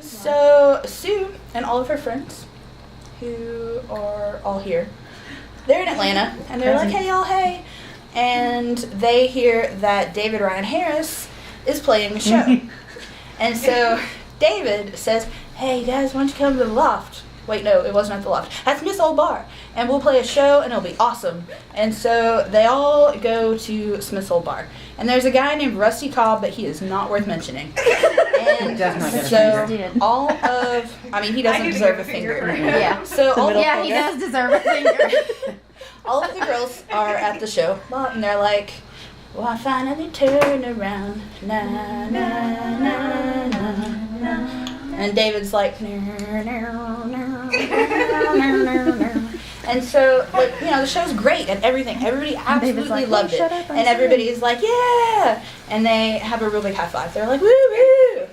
So Sue and all of her friends, who are all here, they're in Atlanta, and they're like, hey y'all, hey. And they hear that David Ryan Harris is playing a show. And so David says, hey guys, why don't you come to the Loft? Wait, no, it wasn't at the Loft. That's Miss Old Bar. And we'll play a show, and it'll be awesome. And so they all go to Smith's Old Bar. And there's a guy named Rusty Cobb, but he is not worth mentioning. And so all of, he doesn't deserve a finger. Yeah. So he does deserve a finger. All of the girls are at the show, and they're like, well, I finally turned around, na, na, na, na, na. And David's like, no, no, no, no, no, no. And so, the show's great and everything. Everybody absolutely loved it. And everybody is like, yeah! And they have a real big high five. They're like, woo, woo!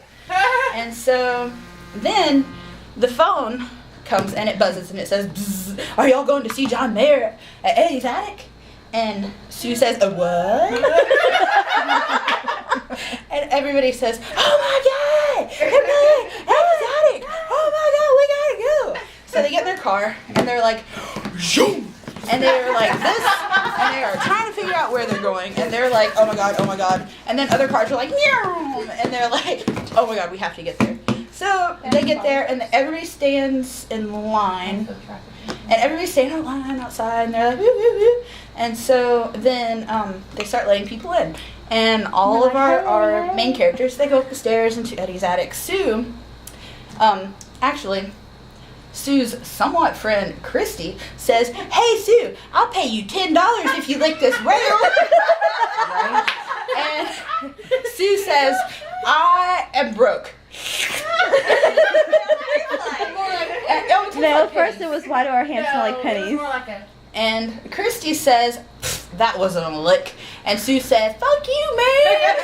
And so, then the phone comes and it buzzes and it says, bzz, are y'all going to see John Mayer at Eddie's Attic? And Sue says, a what? And everybody says, oh my God! They're playing Eddie's Attic! Oh my God, we gotta go! So they get in their car and they're like, zoom! And they're like this, and they are trying to figure out where they're going, and they're like, oh my God, oh my God. And then other cars are like, meow! And they're like, oh my God, we have to get there. So they get there and everybody stands in line, and everybody's standing in line outside, and they're like, woo, woo, woo. And so then they start letting people in. And all of our main characters, they go up the stairs into Eddie's attic. Sue, Sue's somewhat friend, Christy, says, hey, Sue, I'll pay you $10 if you lick this rail. Right? And Sue says, I am broke. No, first it was, why do our hands smell like pennies? And Christy says, that wasn't a lick. And Sue says, fuck you, man.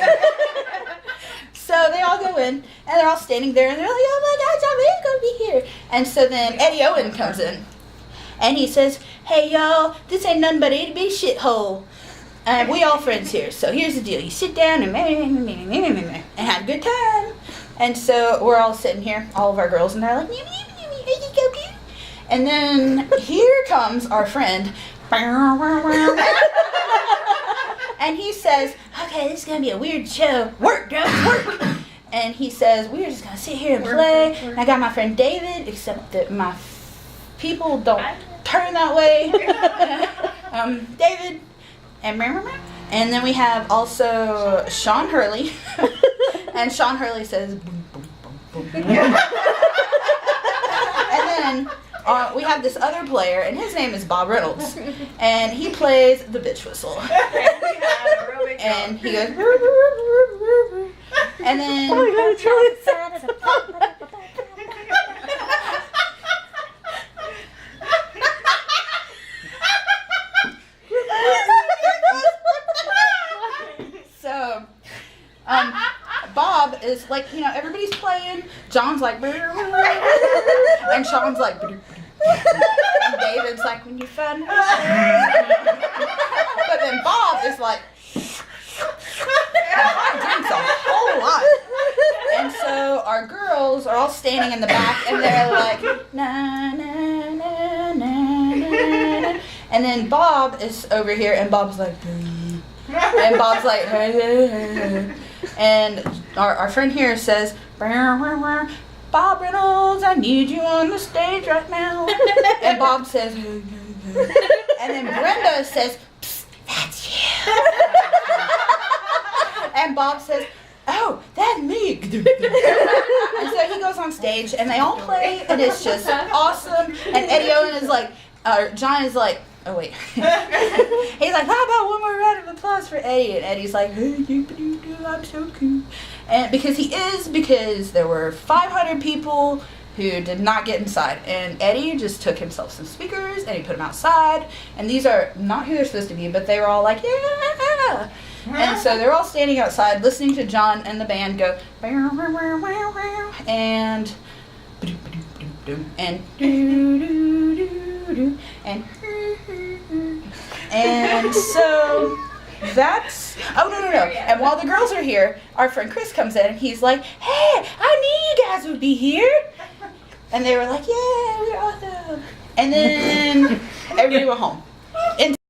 So they all go in, and they're all standing there, and they're like, oh my God, John Mayer's gonna be here. And so then Eddie Owen comes in, and he says, hey y'all, this ain't nothing but a big shithole. And we all friends here, so here's the deal. You sit down and have a good time. And so we're all sitting here, all of our girls, and they're like, and then here comes our friend, and he says, okay, this is going to be a weird show. Work, girls, work. And he says, we're just going to sit here and play. And I got my friend David, except that my people don't turn that way. David, and then we have also Sean Hurley. And Sean Hurley says, boom, boom, boom, boom. And then we have this other player, and his name is Bob Reynolds, and he plays the bitch whistle. And he goes, and then, oh my God, it's really sad. So, Bob is like, everybody's playing. John's like, and Sean's like, and David's like, when you find her. But then Bob is like, drinks a whole lot. And so our girls are all standing in the back, and they're like, na na na na na. And then Bob is over here, and Bob's like, and Bob's like, and our friend here says, Bob Reynolds, I need you on the stage right now. And Bob says, and then Brenda says, that's you. And Bob says, oh, that's me. And so he goes on stage, and they all play, and it's just awesome. And Eddie Owen is like, John is like, oh wait. He's like, how about one more round of applause for Eddie? And Eddie's like, hey, I'm so cool. And because there were 500 people who did not get inside. And Eddie just took himself some speakers and he put them outside. And these are not who they're supposed to be, but they were all like, yeah. And so they're all standing outside listening to John and the band go, and and so that's, oh no. And while the girls are here, our friend Chris comes in and he's like, hey, I knew you guys would be here? And they were like, yeah, we're awesome. And then everybody went home.